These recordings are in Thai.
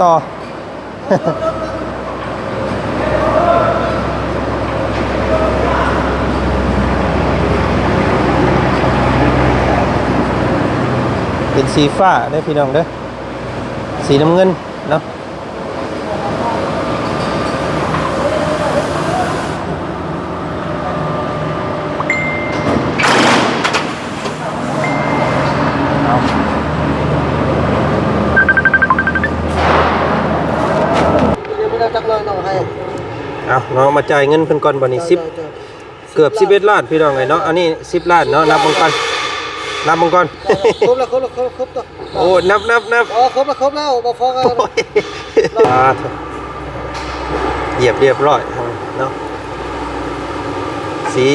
ต่อ เป็นสีฟ้าได้พี่น้องเด้อสีน้ำเงินเนาะเอาเนาะมาจ่ายเงินเพิ่นก่อนบ่นี้10เกือบ11ล้านพี่น้องเอ้ยเนาะอันนี้10ล้านเนาะนับเบิ่งก่อนนับเบิ่งก่อนครบแล้วตัวโอ้นับอ๋อครบแล้วบ่ฟ้องกันเหยียบเรียบร้อยเนาะสี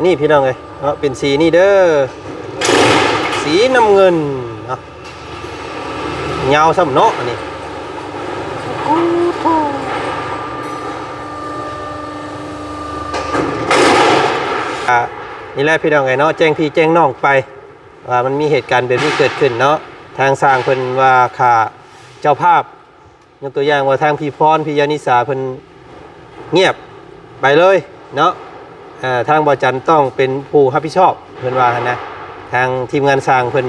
นี่พี่น้องเอ้ยเนาะเป็นสีนี่เด้อสีน้ำเงินเนาะยาวซ้ำเนาะอันนี้นี่แหละพี่น้องไงเนาะแจ้งพี่แจ้งน้องไปว่ามันมีเหตุการณ์แบบนี้เกิดขึ้นเนาะทางสร้างเพิ่นว่าขาเจ้าภาพยกตัวอย่างว่าทางพี่พรพี่ยานิสาเพิ่นเงียบไปเลยเนาะทางบ่จันต้องเป็นผู้รับผิดชอบเพิ่นว่านะทางทีมงานสร้างเพิ่น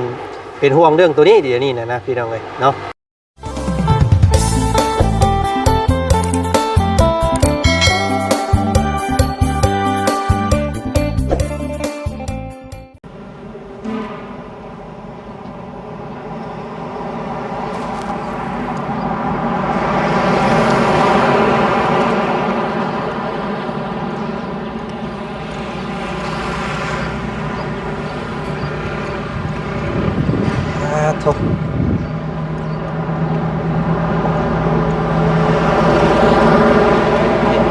เป็นห่วงเรื่องตัวนี้เดี๋ยวนี้นะพี่น้องเอ้ยเนาะ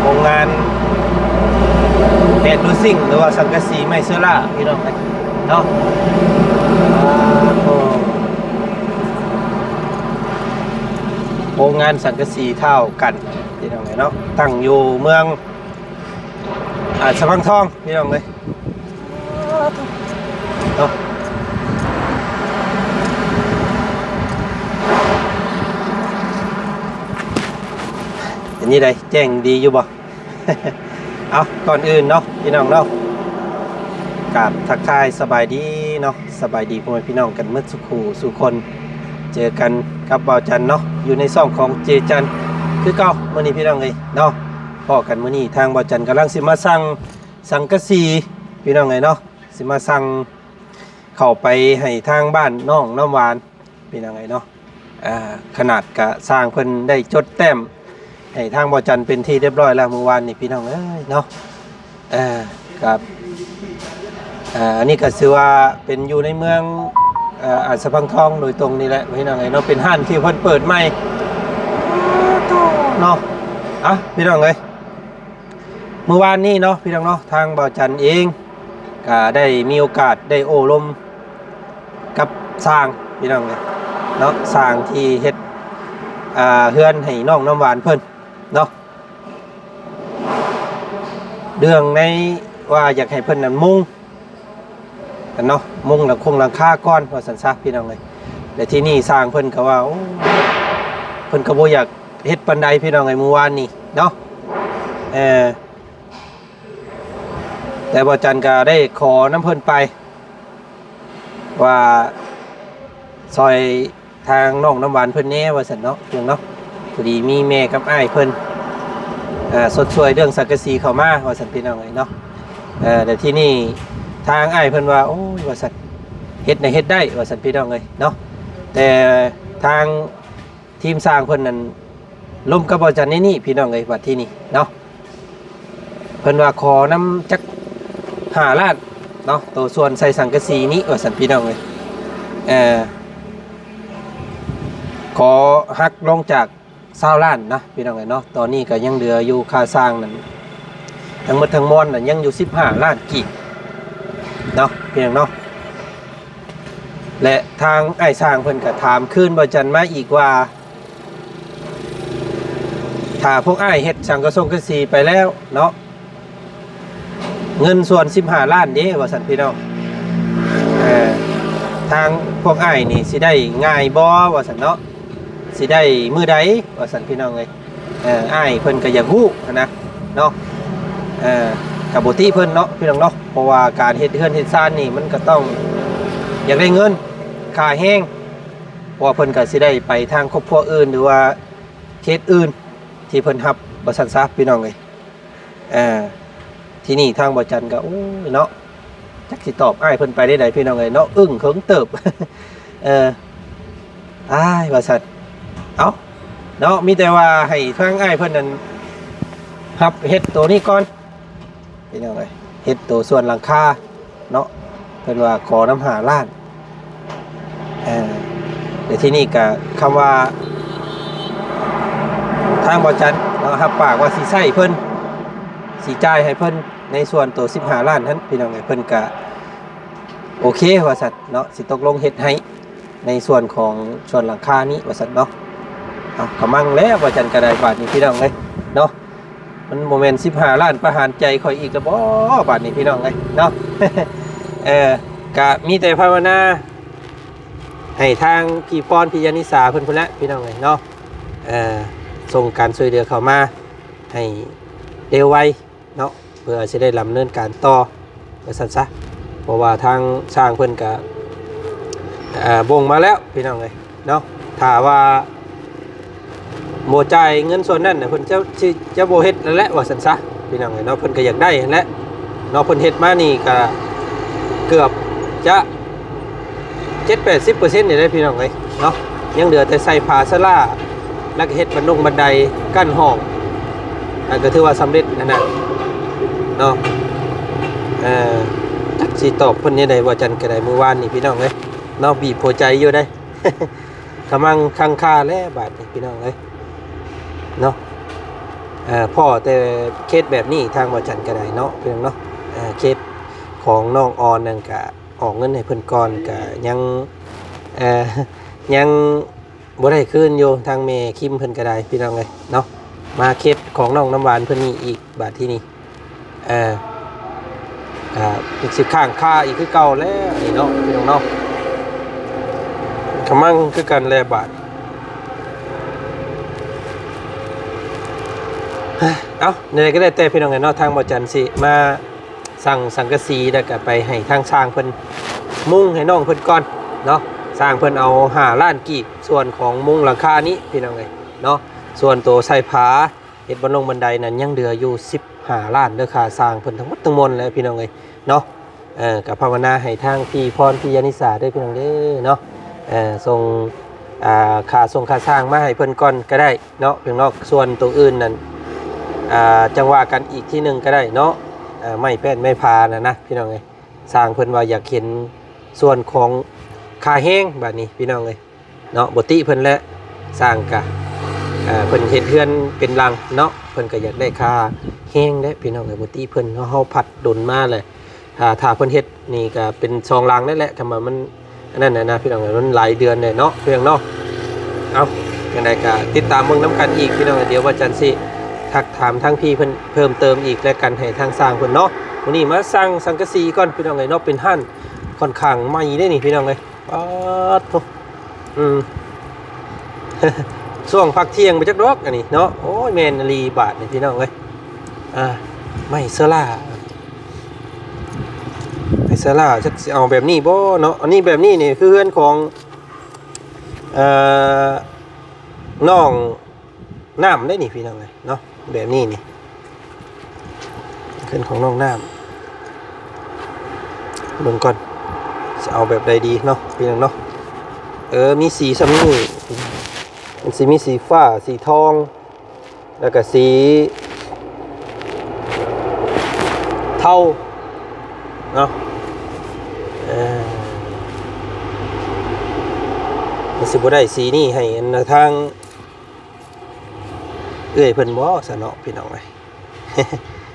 โรงงานแดดดูซิ่งหรือว่าสังกะสีไมเซล่าพี่น้องเนาะโรงงานสังกะสีเท่ากันพี่น้องเนาะตั้งอยู่เมืองสะพังทองพี่น้องเลยเนาะอันนี้ได้แจ้งดีอยู่บ่ เอาก่อนอื่นเนาะพี่น้องเนาะกราบทักทายสบายดีเนาะสบายดีพ่อแม่พี่น้องกันเมื่อสุขสู่คนเจอกันกับบ่าวจันเนาะอยู่ในซ่องของเจจันคือเก่ามื้อนี้พี่น้องเอ้ยเนาะพอกันมื้อนี้ทางบ่าวจันกำลังสิมาสั่งสังกะสีพี่น้องเอ้ยเนาะสิมาสั่งเข้าไปให้ทางบ้านน้องน้ำหวานพี่น้องเอ้ยเนาะขนาดกะสร้างเพิ่นได้จดแต้มให้ทางบ่อจันเป็นที่เรียบร้อยแล้วเมื่อวานนี่พี่น้องเอ้ยเนาะครับอันนี้ก็ถือว่าเป็นอยู่ในเมืองสะพังทองโดยตรงนี่แหละพี่น้องเอ้ยเนาะเป็นห้างที่เพิ่นเปิดใหม่เนาะพี่น้องเอ้ยเมื่อวานนี้เนาะพี่น้องเนาะทางบ่อจันเองก็ได้มีโอกาสได้โอ้ลมกับสร้างพี่น้องเอ้ยเนาะสร้างที่เฮ็ดเฮือนให้น้องน้ำหวานเพิ่นเนาะเรื่องในว่าอยากให้เพิ่นนั้นมุ่งกันเนาะมุ่งหลังคงหลังคาก้อนว่าสันซะพี่น้องเลยแต่ที่นี่สร้างเพิ่นก็ว่าเพิ่นก็บ่อยากเฮ็ดปานใดพี่น้องไงเมื่อวานนี้เนาะแต่บ่จันก็ได้ขอน้ำเพิ่นไปว่าซอยทางน้องน้ำหวานเพิ่นแน่ว่าสันเนาะเพียงเนาะพอดีมีแม่กับอ้ายเพิ่นสดช่วยเรื่องสังกะสีเข้ามาว่าสันพี่น้องเนาะแต่ที่นี่ทางอ้ายเพิ่นว่าโอ้ยว่าสันเฮ็ดในเฮ็ดได้ว่าสันพี่น้องเนาะแต่ทางทีมสร้างเพิ่นนั้นล้มกระบอกจันนี่พี่น้องว่าที่นี่เนาะเพิ่นว่าขอน้ำจัก5 ล้านเนาะตัวส่วนใส่สังกะสีนี้ว่าสันพี่น้องขอหักลงจาก20 ล้านนะพี่น้องเนาะตอนนี้ก็ยังเหลืออยู่ค่าสร้างนั้นทั้งหมดทั้งมวลน่ะยังอยู่15 ล้านกีบเนาะพี่น้องเนาะและทางไอ้สร้างเพิ่นก็ถามคืนบ่จันมาอีกว่าถ้าพวกไอ้เฮ็ดสังกะสีไปแล้วเนาะเงินส่วน15 ล้านเด้ว่าซั่นพี่น้องทางพวกไอ้นี่สิได้ง่ายบ่ว่าซั่นเนาะ สิได้มื้อใดว่าซั่นพี่น้องเอ้ยอ้ายเพิ่นก็อยากฮู้นะเนาะกับบ่ติเพิ่นเนาะพี่น้องเนาะเพราะว่าการเฮ็ดเฮือนเฮ็ดซ่านนี่มันก็ต้องอยากได้เงินค่าแรงเพราะว่าเพิ่นก็สิได้ไปทางครอบครัวอื่นหรือว่าเขตอื่นที่เพิ่นรับว่าซั่นซะพี่น้องเอ้ยที่นี่ทางบ่จันก็โอ้ยเนาะจักสิตอบอ้ายเพิ่นไปได้ใดพี่น้องเอ้ยเนาะอึ้งเขิงเติบ อ้ายว่าซั่นเอ้าเนาะมีแต่ว่าให้ทางอ้ายเพิ่นนั้นรับเฮ็ดตัวนี้ก่อนพี่น้องเอ้ยเฮ็ดตัวส่วนหลังคาเนาะเพิ่นว่าขอน้ำหาล้านแต่ที่นี่ก็คำว่าทางบ่จันเนาะรับปากว่าสิใช้เพิ่นสิจ่ายให้เพิ่นในส่วนตัว15ล้านนั้นพี่น้องเอ้ยเพิ่นก็โอเคว่าซั่นเนาะสิตกลงเฮ็ดให้ในส่วนของส่วนหลังคานี้ว่าซั่นเนาะเอากำมั่งแล้วบ่จันก็ได้บาทนี้พี่น้องเอ้ยเนาะมันโมเมนต์15ล้านประหารใจข่อยอีกแล้วบ่บาทนี้พี่น้องเอ้ยเนาะ ก็มีแต่ภาวนาให้ทางพี่พรพี่ยานิสาเพิ่นพุ่นละพี่น้องเอ้ยเนาะส่งการช่วยเหลือเข้ามาให้เร็วไวเนาะเพื่อจะได้ดำเนินการต่อว่าซั่นซะเพราะว่าทางสร้างเพิ่นก็บ่งมาแล้วพี่น้องเอ้ยเนาะถ้าว่าบ่จ่ายเงินส่วนนั้นน่ะเพิ่นจะบ่เฮ็ดนั่นแหละว่าซั่นซะพี่น้องเอ้ยเนาะเพิ่นก็อยากได้นั่นแหละเนาะเพิ่นเฮ็ดมานี่ก็เกือบจะ 70-80% นี่ได้พี่น้องเอ้ยเนาะยังเหลือแต่ใส่ผาสลาแล้วก็เฮ็ดบันไดกั้นห้องอันก็ถือว่าสำเร็จนั่นน่ะเนาะจักสิตอบเพิ่นนี่ได้บ่จันก็ได้มื้อวานนี่พี่น้องเอ้ยเนาะบีบหัวใจอยู่ได้ กำลังคังคาแล้วบาดนี่พี่น้องเอ้ยเนาะพ่อแต่เคสแบบนี้ทางบ่จันก็ได้เนาะพี่น้องเนาะเคสของน้องออนนั่นก็ออกเงินให้เพิ่นก่อนก็ยังยังบ่ได้คืนอยู่ทางแม่คิมเพิ่นก็ได้พี่น้องเอ้ยเนาะมาเคสของน้องน้ำหวานเพิ่นนี่อีกบาดที่นี่อีกสิข้างค่าอีกคือเก่าแล้วนี่เนาะพี่น้องเนาะกำลังคือกันแลบาทเอาเนี่ยก็ได้แต่พี่น้องไงเนาะทางบ่จันสิมาสั่งสังกะสีแล้วก็ไปให้ทางช่างเพิ่นมุ้งให้น้องเพิ่นก่อนเนาะสร้างเพิ่นเอา5ล้านกีบส่วนของมุ้งหลังคานี้พี่น้องเอ้ยเนาะส่วนตัวใส่ผาเฮ็ดบันไดนั้นยังเหลืออยู่15ล้านเด้อค่าสร้างเพิ่นทั้งหมดทั้งมวลแล้วพี่น้องเอ้ยเนาะก็ภาวนาให้ทางพี่พรพี่ยานิสาด้วยพี่น้องเด้อเนาะส่งค่าส่งค่าสร้างมาให้เพิ่นก่อนก็ได้เนาะเพียงนอกส่วนตัวอื่นนั่นจังว่ากันอีกที่หนึ่งก็ได้เนาะไม่แป้นไม่พานะพี่น้องเอ้ยสร้างเพิ่นว่าอยากเห็นส่วนของค่าแห้งแบบนี้พี่น้องเอ้ยเนาะบ่ติเพิ่นและสร้างกะเพิ่นเฮ็ดเฮือนเป็นรังเนาะเพิ่นก็อยากได้ค่าแห้งเด้พี่น้องเอ้ยบ่ติเพิ่นเฮาผัดดนมาเลยถ้าเพิ่นเฮ็ดนี่ก็เป็น2รังนั่นแหละทำมามันนั่นน่ะนะพี่น้องมันหลายเดือนเลยเนาะเพียงเนาะเอาอย่างไรก็ติดตามเมืองน้ำกันอีกพี่น้องเดี๋ยวว่าจันสิทักถามทั้งพี่เพิ่มเติมอีกและกันให้ทางสร้างเพิ่นเนาะวันนี้มาสร้างสังกะสีก่อนพี่น้องเลยเนาะเป็นหั่นค่อนข้างใหม่ได้นี่พี่น้องเลยป๊าดโธ่ช่วงพักเที่ยงไปจักรอกอันนี้เนาะโอ้ยแมนรีบาทนี่พี่น้องเลยไม่เซล่าเซล่าจะเอาแบบนี้บ่เนาะอันนี้แบบนี้นี่คือเพื่อนของน้องน้ำได้นี่พี่น้องเลยเนาะแบบนี้นี่เพื่อนของน้องน้ำเบิ่งก่อนจะเอาแบบใดดีเนาะพี่น้องเนาะมีสีซ้ำนี่มันสีมีสีฟ้าสีทองแล้วก็สีเทาเนาะมันสิบ่ได้สีนี่ให้ทางเอื้อยเพิ่นบ่ซะเนาะพี่น้องเอ้ย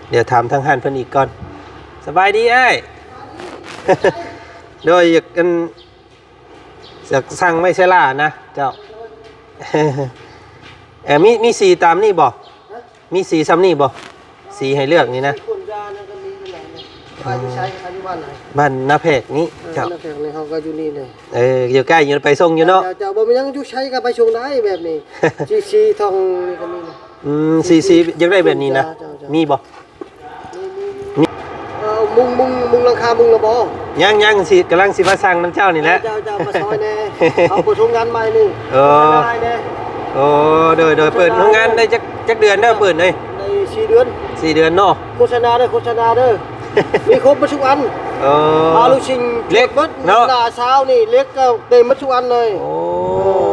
เดี๋ยวถามทางหันเพิ่นอีกก่อนสบายดีเอ้ย โดยอยากกันสั่งไม่ใช่ล่ะนะเจ้า มีสีตามนี่บ่มีสีซ้ำนี่บ่สีให้เลือกนี่นะ อายุใช้อายุบ้านไหน บ้านนาแพกนี้เจ้า นักแข่งในเขาก็อยู่นี่เลย อยู่ใกล้อยู่ไปส่งอยู่เนาะ จะบ่มียังอยู่ใช้ก็ไปชงได้แบบนี้ ชีทองนี่ก็มีนะ ซีอยากได้แบบนี้นะมีบ่ มุงหลังคามุงระบอ ยังสิกำลังสิมาสั่งน้ำเจ้านี่แหละ เจ้ามาซอยแน่เอาไปชงงานใหม่นี่ ได้แน่ โอ้โดยเปิดโรงงานได้จักเดือนเด้อเปิดเลย ใน4 เดือน 4 เดือนเนาะ โฆษณาเด้อ มีครบมาทุกอัน มาลูกชิง เล็ก เบิด เนาะ หน้าเช้านี่เล็กก็เต็มมาทุกอันเลย โอ้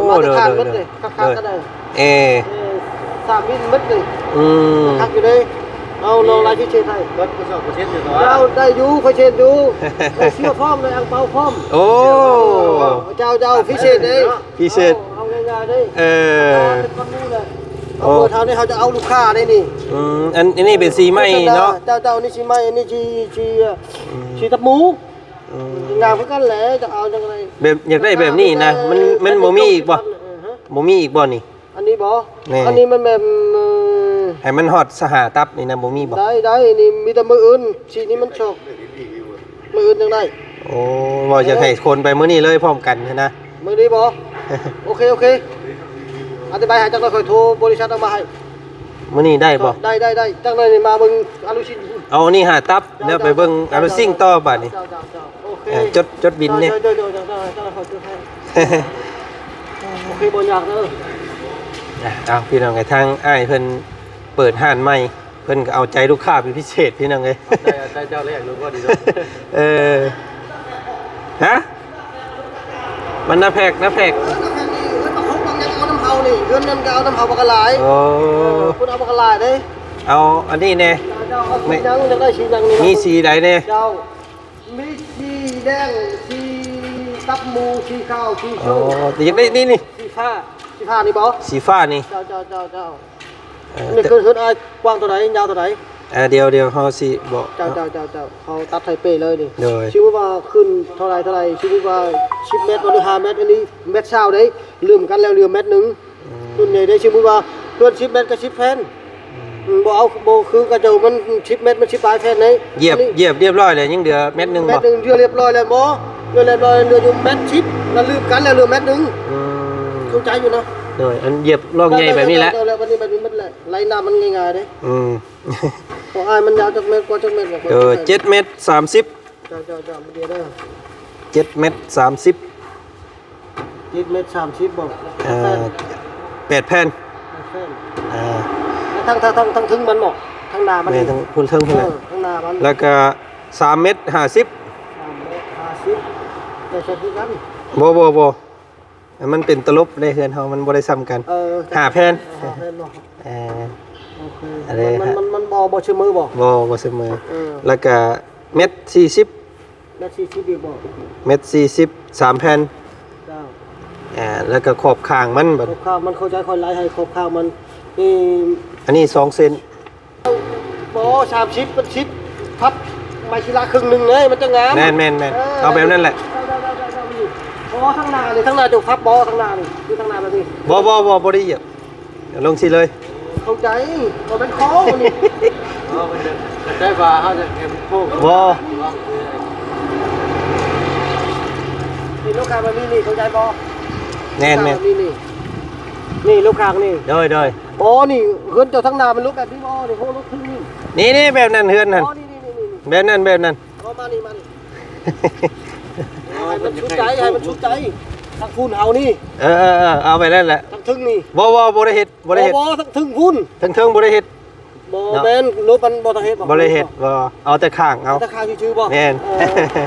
มาตะคานเบิดเลยคักๆก็ได้ 3 วินเบิดเลย คักอยู่เลยเอาลองรายที่เชนไทย รถประสบเช็ดอยู่ตัว เราได้อยู่ค่อยเชนอยู่เสื้อพร้อมเลยอังเปาพร้อม โอ้ เจ้าพิเศษเลย พิเศษ เอาง่ายๆเลย เป็นคนนู้นเลยเอาเบอร์เท่านี้เขาจะเอาลูกค้าได้นี่ อันนี้เป็นสีไหมเนาะ เจ้านี่ชีไหมอันนี้ชีตับหมูงามเพื่อกันแหละจะเอาจังไร แบบอยากได้แบบนี้นะมันบ่มีอีกบ่นี่ อันนี้บ่ แน่ อันนี้มันแบบ ให้มันฮอดสหตับนี่นะบ่มีบ่ ได้นี่มีแต่มืออื่นชีนี้มันชอบมืออื่นยังได้ โอ้บ่อยากให้คนไปมื้อนี้เลยพร้อมกันนะ มือนี้บ่โอเคอธิบายให้จังเลยค่อยโทรบริษัทเอามาให้ มื้อนี้ได้บ่ ได้จังเลยนี่มาเบิ่งอนุชิน เอานี่หาตับแล้วไปเบิ่งอารุซิ่งต่อบัดนี้ เจ้าโอเค จดบินนี่ เดี๋ยวเขาจะให้โอเคบ่ยากเด้อ เอาพี่น้องไอ้ทางอ้ายเพิ่นเปิดห้านใหม่เพิ่นก็เอาใจลูกค้าเป็นพิเศษพี่น้องเอ้ย ใจเจ้าแรกรู้ก็ดีด้วย ฮะมันนาแพก เงินมาครบบางยังเอาน้ำเฮานี่เงินนั่นก็เอาน้ำเฮาบักหลาย โอ้ คุณเอาบักหลายเด้ เอาอันนี้แน่ เจ้าเอาสียังจะได้สียังนี่ มีสีใดแน่ เจ้ามีสีแดงสีตับหมูสีข้าวสี โอ้ ชู แต่อยากได้นี่ สีฟ้านี่บ่ สีฟ้านี่ เจ้านี่คืออ้ายกว้างตัวไหนยาวตัวไหน เดี๋ยวเฮาสิบอก เจ้าเขาตัดไทเป้เลยนี่ โดย ชื่อว่าขึ้นเท่าไรชื่อว่า10 เมตรหรือ5 เมตรอันนี้เมตรเช้าได้ลืมกันแล้วเหลือเมตรนึงรุ่นใหญ่ได้ชื่อว่าเพื่อน10 เมตรกับ10 แผ่นบ่เอาบ่คือกระเจ้ามัน10 เมตรมัน10 ปลายแผ่นไหน เหยียบเรียบร้อยเลยยังเหลือเม็ดหนึง เม บ่ ตรนึงเรียบร้อยแล้วบ่เรียบร้อยเหลืออยู่เมตร10แล้วลืมกันแล้วเหลือเมตรนึง อืม เข้าใจอยู่นะ โดยอันเหยียบร่องใหญ่แบบนี้แหละ แล้ววันนี้แบบนี้มันแหละไหลน้ำมันง่ายๆเด้ อืม พออ้ายมันยาวจักเมตรกว่าจักเมตรกว่า 7 เมตร 30 เจ้ามันเดียวเด้อ 7 เมตร 30 7 เมตร 30บ่ 8 แผ่น แผ่น อ่า ทั้งถึงมันบอกทั้งนามัน แม่ทั้งพุ่นเทิงพุ่นแหละ ทั้งนามัน แล้วก็3 เมตร 50 50แต่ใช้คือกัน บ่มันเป็นตลบในเฮือนเฮามันบ่ได้ซ้ำกัน5 แผ่น แผ่นเนาะ เอ่อ โอเค อะไรฮะ มันบ่ชื่อมือบ่ บ่เสมอ อ แล้วก็เม็ด40 แล้ว40ดีบ่ เม็ด40 3 แผ่น เจ้า แล้วก็ขอบข้างมันบัด ครบข้าวมันเข้าใจคนหลายให้ครบข้าวมันนี่ อันนี้2 เซน บ่30มันชิดพับไม้ศิลาครึ่งหนึงเลยมันจะงาม แม่นเอาแบบนั้นแหละ บ่ทั้งนานี่ทั้งนาจะพับบ่ทั้งนานี่คือทั้งนาแบบนี้ บ่ได้เหยียบเดี๋ยวลงสิเลย เข้าใจบ่เป็นคอนี่ มันจะได้ว่าเขาจะเก็บพวก บ่ นี่ลูกค้ามันนี่เข้าใจบ่ แน่น นี่ลูกค้านี่ โดย อ๋อนี่เฮือนเจ้าทั้งนามันลุกแบบนี้บ่นี่โหลุกขึ้นนี่ นี่แบบนั้นเฮือนนั่น อ๋อนี่ แบบนั้น เอามานี่ให้มันชุดใจทั้งพุ่นเอานี่ เอาไปนั่นแหละ ทั้งทึงนี่ บ่ได้เฮ็ด บ่ทั้งทึงพุ่น ทั้งเทิงบ่ได้เฮ็ด บ่แม่นรถมันบ่ต้องเฮ็ด บ่ได้เฮ็ดบ่เอาแต่ข้างเอา ตะคาชื่อบ่ แม่น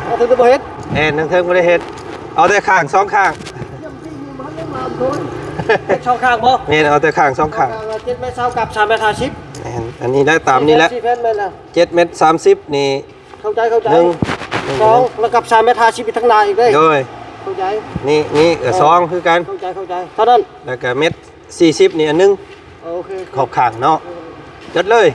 เอาถึงบ่เฮ็ด แน่นทั้งเทิงบ่ได้เฮ็ดเอาแต่ข้าง2ข้าง ช่องข้างบ่ แม่นเอาแต่ข้าง2ข้าง 7 เมตร20กับ3 เมตร 50 แม่นอันนี้ได้ตามนี้แหละ 4 เมตรแม่นแล้ว 7 เมตร 30นี่ เข้าใจ หนึ่ง 2แล้วกับ3 เมตร 50อีกทั้งนาอีกเด้ โดย เข้าใจ นี่2คือกัน เข้าใจเท่านั้น แล้วก็เม็ด40นี่อันนึง โอเค ขอบข้างเนาะจดเลย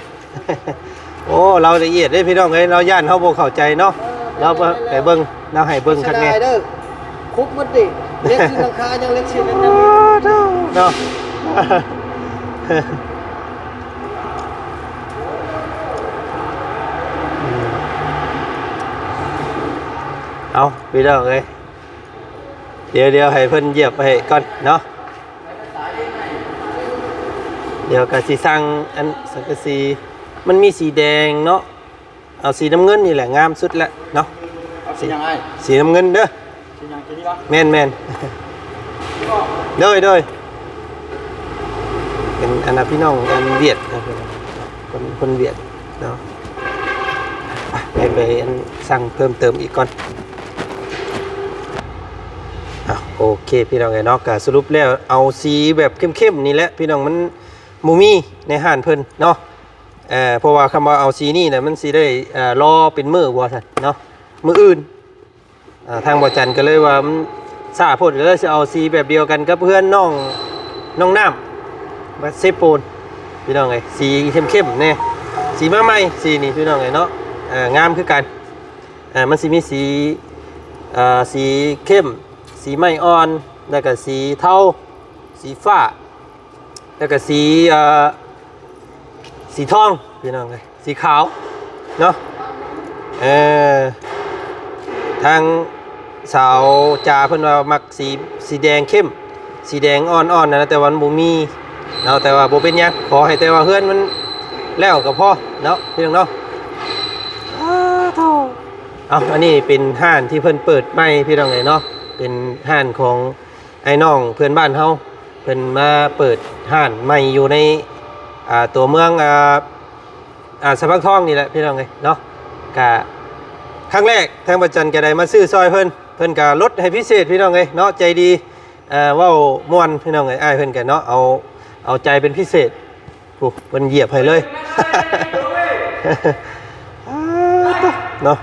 โอ้เราละเอียดเด้พี่น้องเอ้ยเราย่านเฮาบ่เข้าใจเนาะเราไปเบิ่งเราให้เบิ่งคักแน่ เด้อคุกหมดดิเล็กที่หลังคายังเล็กสินั่นยัง เนาะ เอาพี่น้องเอ้ยเดี๋ยวให้เพิ่นเหยียบให้ก่อนเนาะเดี๋ยวก็สิสั่งอันสังกะสีมันมีสีแดงเนาะเอาสีน้ำเงินนี่แหละงามสุดละเนาะ สียังไง สีน้ำเงินเด้อ สียังจะนี่ปะ แม่นเด้อเป็นอันนะพี่น้องอันเวียดครับคนเวียดเนาะไปอันสั่งเพิ่มเติมอีกก่อนโอเคพี่น้องไงเนาะก็สรุปแล้วเอาสีแบบเข้มๆนี่แหละพี่น้องมันมูมี่ในห้านเพิ่นเนาะเพราะว่าคำว่าเอาสีนี่เนี่ยมันสีได้รอเป็นมือวัวสันเนาะมืออื่นทางบ่จันก็เลยว่ามันซาโพดแล้วจะเอาสีแบบเดียวกันกับเพื่อนน้องน้ำบัดเซโปนพี่น้องไงสีเข้มๆเนี่ยสีมาใหม่สีนี่พี่น้องไงเนาะงามคือกันมันสีมีสีเข้มสีไม้อ่อนแล้วก็สีเทาสีฟ้าแล้วก็สีทองพี่น้องเลยสีขาวเนาะทางสาวจ่าเพิ่นว่ามักสีแดงเข้มสีแดงอ่อนๆนะแต่วันบ่มีเนาะแต่ว่าบ่เป็นหยังขอให้แต่ว่าเฮือนมันแล้วก็พอเนาะพี่น้องเนาะอันนี้เป็นห้านที่เพิ่นเปิดใหม่พี่น้องเลยเนาะเป็นห้านของไอ้น้องเพื่อนบ้านเฮาเพิ่นมาเปิดห้านใหม่อยู่ในตัวเมืองสะพังทองนี่แหละพี่น้องเลยเนาะกะครั้งแรกทางประจันก็ได้มาซื้อซอยเพิ่นก็ลดให้พิเศษพี่น้องเลยเนาะใจดีเว้าม่วนพี่น้องเลยอ้ายเพิ่นก็เนาะเอาใจเป็นพิเศษโอ้เพิ่นเหยียบให้เลย เนาะ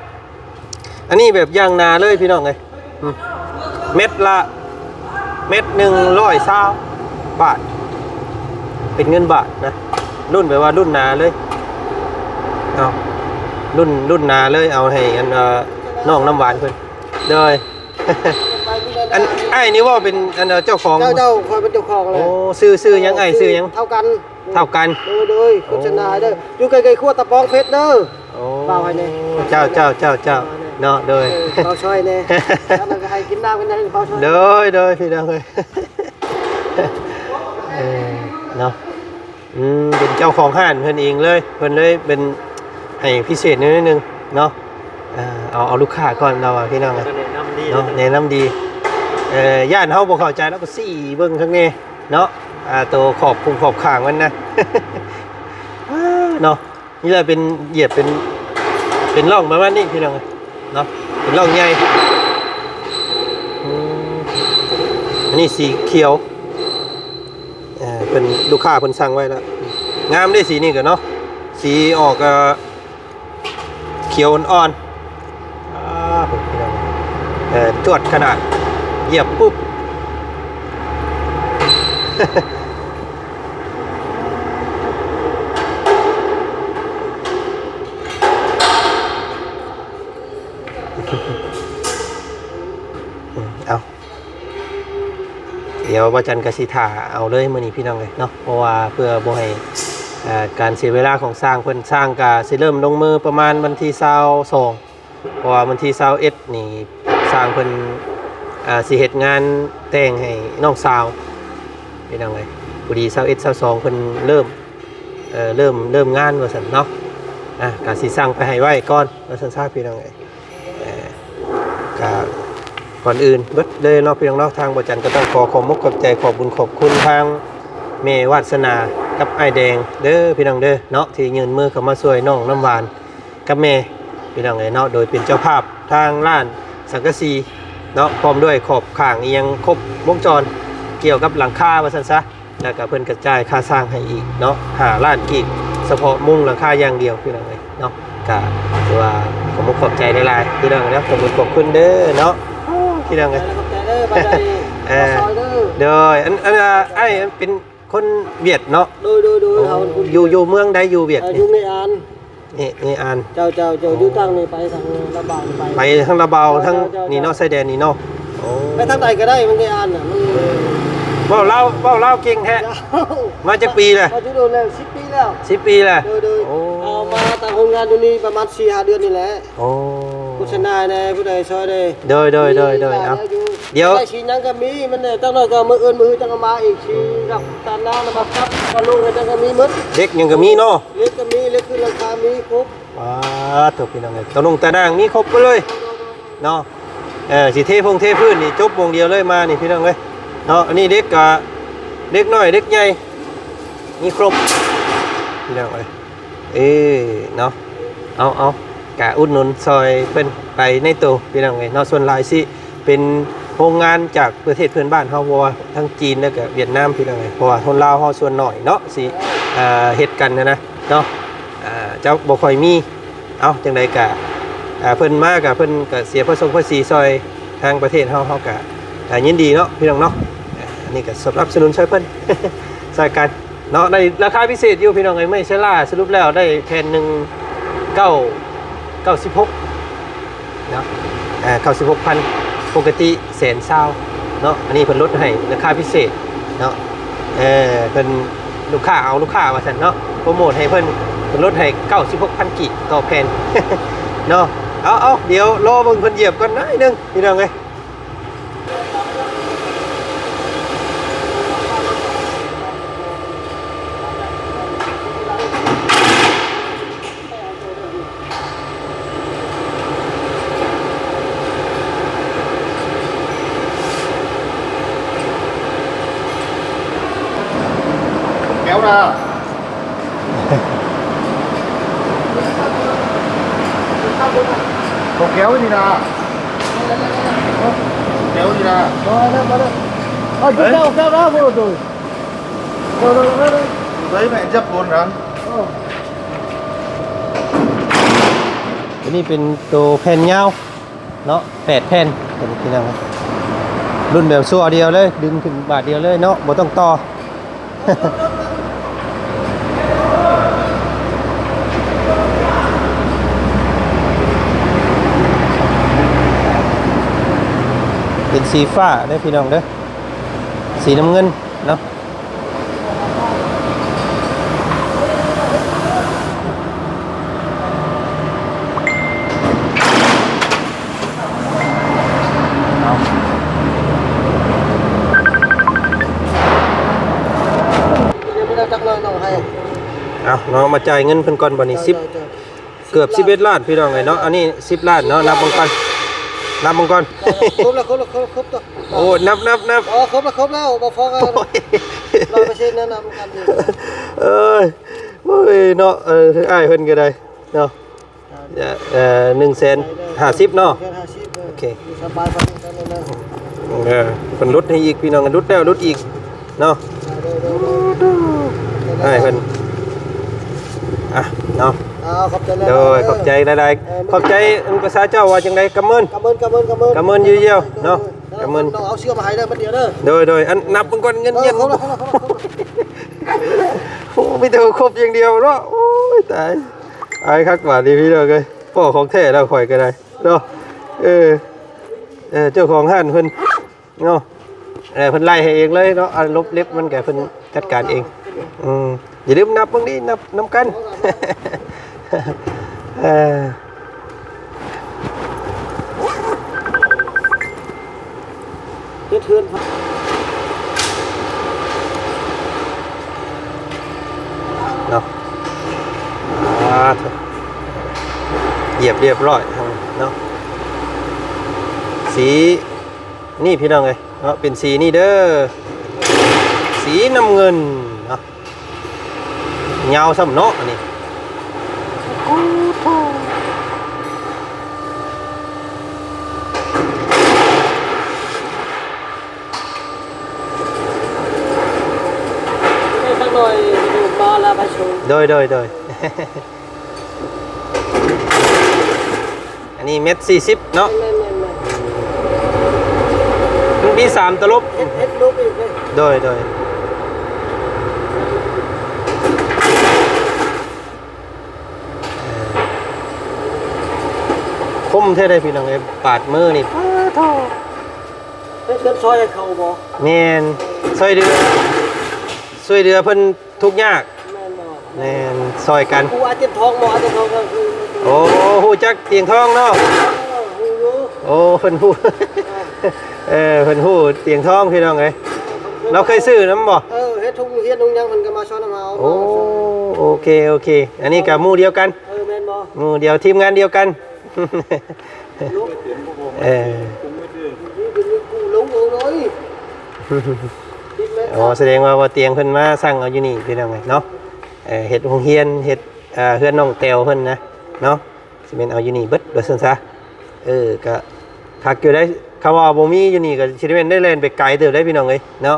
อันนี้แบบย่างนาเลยพี่น้องเลยเม็ด120 บาทเป็นเงินบาทนะรุ่นแบบว่ารุ่นนาเลยเอารุ่นนาเลยเอาให้อันน้องน้ำหวานเพิ่นเลย อันไอ้นี่ว่าเป็นอันเจ้าของเจ้าคอยเป็นเจ้าของเลย โอ้ซื้อยังไงซื้อยังเท่ากันโดยโฆษณาเด้ออยู่ไกลๆขั้วตะปองเพชรเด้อเปล่าให้แน่เจ้าเนาะโดยเขาช่วยแน่ถ้ามันก็ให้กินน้ำกันได้เขาช่วยโดยพี่น้องเลยเนาะเป็นเจ้าของห้านเพิ่นเองเลยเพิ่นเลยเป็นให้พิเศษนิดนึงเนาะเอาลูกค้าก่อนเราพี่น้องเนาะแนะนำดีย่านเฮาบ่เข้าใจแล้วก็ซี่เบิ่งข้างนี้เนาะตัวขอบข้างมันนะเนาะนี่แหละเป็นเหยียบเป็นร่องประมาณนี้พี่น้องเนาะเป็นร่องใหญ่อันนี้สีเขียวเป็นลูกค้าเพิ่นสั่งไว้แล้วงามได้สีนี้กันเนาะสีออกเขียวอ่อนจวดขนาดเหยียบปุ๊บ เอาเดี๋ยวว่าจันกสิถาเอาเลยมื้อนี้พี่น้องเลยเนาะเพราะว่าเพื่อบ่ให้การเสียเวลาของสร้างเพิ่นสร้างก็สิเริ่มลงมือประมาณวันที่22เพราะว่าวันที่21นี่สร้างเพิ่นสิเฮ็ดงานแต่งให้น้องสาวพี่น้องเลยพอดี21 22เพิ่นเริ่มงานว่าซั่นเนาะก็สิสั่งไปให้ไว้ก่อนว่าซั่นซะพี่น้องเอ้ยก็ก่อนอื่นเบิดเลยเนาะพี่น้องเนาะทางบ่จันก็ต้องขอมุกขอบใจขอบบุญขอบคุณทางแม่วาสนากับไอ้แดงเด้อพี่น้องเด้อเนาะที่ยืนมือเข้ามาช่วยน้องน้ำหวานกับแม่พี่น้องเนาะโดยเป็นเจ้าภาพทางร้านสังกะสีเนาะพร้อมด้วยขอบข้างอีหยังครบวงจรเกี่ยวกับหลังคาว่าซั่นซะแล้วก็เพิ่นกระจายค่าสร้างให้อีกเนาะ5ล้านกีบเฉพาะมุงหลังคาอย่างเดียวพี่น้องเนาะก็ถือว่าขอมุกขอบใจหลายๆพี่น้องเนาะขอบคุณเด้อเนาะพี่น้องโดยอันไอ้เป็นคนเวียดเนาะโดยเขาอยู่เมืองใดอยู่เวียดอยู่ในอันนี่อันเจ้าอยู่ทางนี้ไปทางระบาดไปทางระเบาทางนี่เนาะชายแดนนี่เนาะไปทางใดก็ได้มันในอันน่ะมันเว้าเล่าเก่งแท้มาจากปีเลยมาอยู่โดนแล้ว10 ปีแล้ว10 ปีแล้วโดยเอา มาต่างคนงานอยู่นี่ประมาณ4-5 เดือนนี่แหละ โอ้ ผู้ชนะแน่ผู้ใดช่วยได้ โดยเอาเดี๋ยว ได้ชีนั้นก็มีมันเนี่ยตั้งน้อยก็มื้ออื่นมื้อจังก็มาอีกชีรับตานน้ามาครับก็ลูกจังก็มีหมด เด็กยังก็มีเนาะ เล็กก็มีเล็กคือราคามีครบ ว้าถูกพี่น้องเลยตะลงตะนางมีครบไปเลยเนาะสิเทพงเทพื้นนี่จบวงเดียวเลยมานี่พี่น้องเลยเนาะอันนี้เด็กกะเด็กน้อยเด็กใหญ่มีครบพี่น้องเลยเนาะเอากะอุดหนุนซอยเป็นไปในตัวพี่น้องเลยเนาะส่วนหลายสิเป็นโรงงานจากประเทศเพื่อนบ้านเฮาเพราะว่าทั้งจีนแล้วก็เวียดนามพี่น้องเลยเพราะว่าคนลาวเฮาส่วนหน่อยเนาะสิเฮ็ดกันนะเนาะเจ้าบ่ค่อยมีเอาจังไดกะเพิ่นมากะเพิ่นก็เสียภาษีภาษีซอยทางประเทศเฮากะยินดีเนาะพี่น้องเนาะอันนี้ก็สนับสนุนช่วยเพิ่น สายกันเนาะได้ราคาพิเศษอยู่พี่น้องเอ้ยไม่ใช่ล่าสรุปแล้วได้แผ่นหนึง96เนาะ96,000ปกติ120,000เนาะอันนี้เพิ่นลดให้ราคาพิเศษเนาะเพิ่นลูกค้าเอาลูกค้าว่าซั่นเนาะโปรโมทให้เพิ่นลดให้96,000กิต่อแผ่น เนาะเอาเดี๋ยวรอเบิ่งเพิ่นเหยียบก่อนหน่อยนึงพี่น้องเอ้ยkéo ra không kéo đi ra kéo đi ra rồi đó rồi chúng ta đó vừa rồi đấy mẹ chấp luôn rồi อันนี้เป็นตัวแผ่นยาวเนาะ8แผ่นเป็นพี่น้องครับรุ่นแบบซัวเดียวเลยดึงขึ้นบาทเดียวเลยเนาะบ่ต้องต่อ เป็นสีฟ้าได้พี่น้องเด้อสีน้ำเงินเนาะเอาเนาะมาจ่ายเงินเพิ่นก่อนบ่นี้10เกือบ11ล้านพี่น้องเอ้ยเนาะอันนี้10ล้านเนาะนับเบิ่งก่อนนับเบิ่งก่อน ครบแล้วตัว โอ้นับ อ๋อครบแล้วบ่ฟ้องกัน100%นั่นนำกันนี่ เอ้ยโอ้ยเนาะอ้ายเพิ่นก็ได้เนาะ150,000เนาะโอเค สบายฟังกันนั่น เพิ่นลดให้อีกพี่น้องกันลดแล้วลดอีกเนาะอ้ายเพิ่นอ่ะเนาะ ขอบใจเลย โดยขอบใจหลายๆขอบใจภาษาเจ้าว่าจังไดกำเมิน กำเมินอยู่เดียวเนาะกำเมิน น้องเอาเสื้อมาให้เด้อมันเดียวเด้อ โดยอันนับเบิ่งก่อนเงินเย็น ครบแล้ว โอ้มีแต่ครบอย่างเดียวเนาะโอ้ยตายอายคักบาดนี้พี่น้องเอ้ยพ่อของแท้แล้วข่อยก็ได้เนาะเจ้าของห้านเพิ่นเนาะเพิ่นไล่ให้เองเลยเนาะลบเล็บมันแกเพิ่นจัดการเองอย่าลืมนับเบิ่งดินับนำกัน เทือน เนาะเหยียบเรียบร้อยเนาะสีนี่พี่น้องเอ้ยเนาะเป็นสีนี่เด้อสีน้ำเงินเนาะยาวซ้ำเนาะอันนี้สักหน่อยดูมาลาไปชม โดย อันนี้เม็ด40เนาะมันมี3ตลบ เฮ็ดรูปอีกเลย โดยคมเท่ได้พี่น้องเอ้ยปาดมือนี่ เฮ็ดเงินซอยให้เขาบ่ แม่นช่วยเดือเพิ่นทุกข์ยาก แม่นบ่ แม่นซอยกัน กูอาจจะทองหมออาจจะทองก็คือ โอ้ฮู้จักเตียงทองเนาะ ฮู้อยู่ โอ้เพิ่นฮู้ เพิ่นฮู้เตียงทองพี่น้องเอ้ยเราเคยซื้อน้ำบ่ เฮ็ดทุ่งเฮียนทุ่งยังมันก็มาช้อนน้ำเอา โอ้โอเคโอเค อันนี้กับหมู่เดียวกัน แม่นบ่ หมู่เดียวทีมงานเดียวกัน ลูก เออ นี่เป็นกูลงเองเลยคิดแม่ อ๋อแสดงว่าเตียงเพิ่นมาสั่งเอาอยู่นี่พี่น้องเอ้ยเนาะเฮ็ดโรงเรียนเฮ็ดเฮือนน้องแต้วเพิ่นนะเนาะสิเป็นเอาอยู่นี่เบิดว่าซั่นซะก็คักอยู่ได้คำว่าบ่มีอยู่นี่ก็สิได้เป็นได้เล่นไปไกลเติบได้พี่น้องเอ้ยเนาะ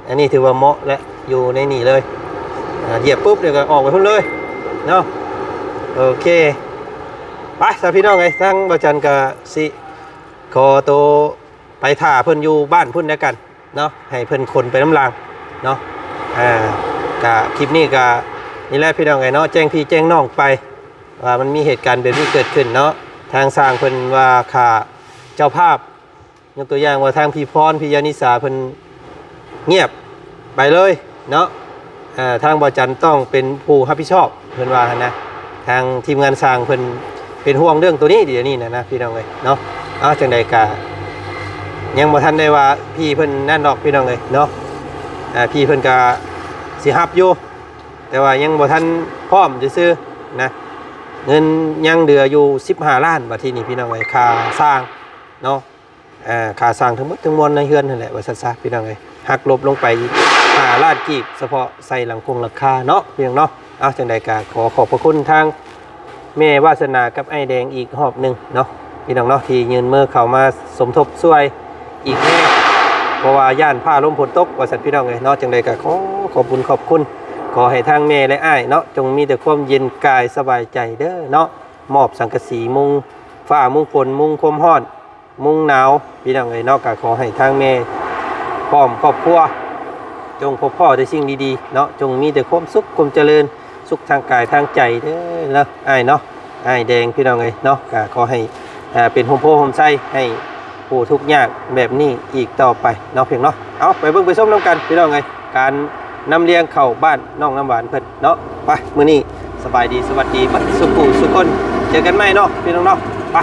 อันนี้ถือว่าเหมาะและอยู่ในนี่เลยเหยียบปุ๊บเดี๋ยวก็ออกไปพุ่นเลยเนาะโอเคไปซะพี่น้องเอ้ยทางบ่จันก็สิขอตัวไปท่าเพิ่นอยู่บ้านพุ่นแล้วกันเนาะให้เพิ่นคนไปน้ำรางเนาะก็คลิปนี้ก็นี่แหละพี่น้องเอ้ยเนาะแจ้งพี่แจ้งน้องไปว่ามันมีเหตุการณ์แบบนี้เกิดขึ้นเนาะทางสร้างเพิ่นว่าค่าเจ้าภาพยกตัวอย่างว่าทางพี่พรพี่ยานิสาเพิ่นเงียบไปเลยเนาะทางบ่จันต้องเป็นผู้รับผิดชอบเพิ่นว่าหั่นนะทางทีมงานสร้างเพิ่นเป็นห่วงเรื่องตัวนี้เดี๋ยวนี้นะพี่น้องเอ้ยเนาะจังใดก็ยังบ่ทันได้ว่าพี่เพิ่นนั่นดอกพี่น้องเอ้ยเนาะพี่เพิ่นก็สิรับอยู่แต่ว่ายังบ่ทันพร้อมซื่อๆนะเงินยังเหลืออยู่15ล้านบาทที่นี่พี่น้องเอ้ยค่าสร้างเนาะค่าสร้างทั้งหมดทั้งมวลในเฮือนนั่นแหละว่าซั่นๆพี่น้องเอ้ยหักลบลงไป5ล้านกีบเฉพาะใส่หลังคงหลังคาเนาะพี่น้องเนาะจังใดก็ขอขอบพระคุณทางแม่วาสนากับไอ้แดงอีกรอบหนึงเนาะพี่น้องเนาะที่ยืนมือเข้ามาสมทบช่วยอีกแน่เพราะว่าย่านผ้าลมฝนตกว่าซั่นพี่น้องเอ้ยเนาะจังใดก็ขอบคุณขอให้ทางแม่และอ้ายเนาะจงมีแต่ความเย็นกายสบายใจเด้อเนาะมอบสังกะสีมุงฟ้ามุงฝนมุงความร้อนมุงหนาวพี่น้องเอ้ยเนาะก็ขอให้ทางแม่พร้อมครอบครัวจงพบพ่อแต่สิ่งดีๆเนาะจงมีแต่ความสุขความเจริญสุขทางกายทางใจเด้อเนาะอ้ายเนาะอ้ายแดงพี่น้องเอ้ยเนาะก็ขอให้เป็นโฮมโพโฮมไส้ให้ผู้ทุกข์ยากแบบนี้อีกต่อไปเนาะเพียงเนาะเอาไปเบิ่งไปส้มน้ำกันพี่น้องเอ้ยการนำเลี้ยงเข้าบ้านน้องน้ำหวานเพิ่นเนาะไปมื้อนี้สบายดีสวัสดีบัดสุขสุขคนเจอกันใหม่เนาะพี่น้องเนาะไป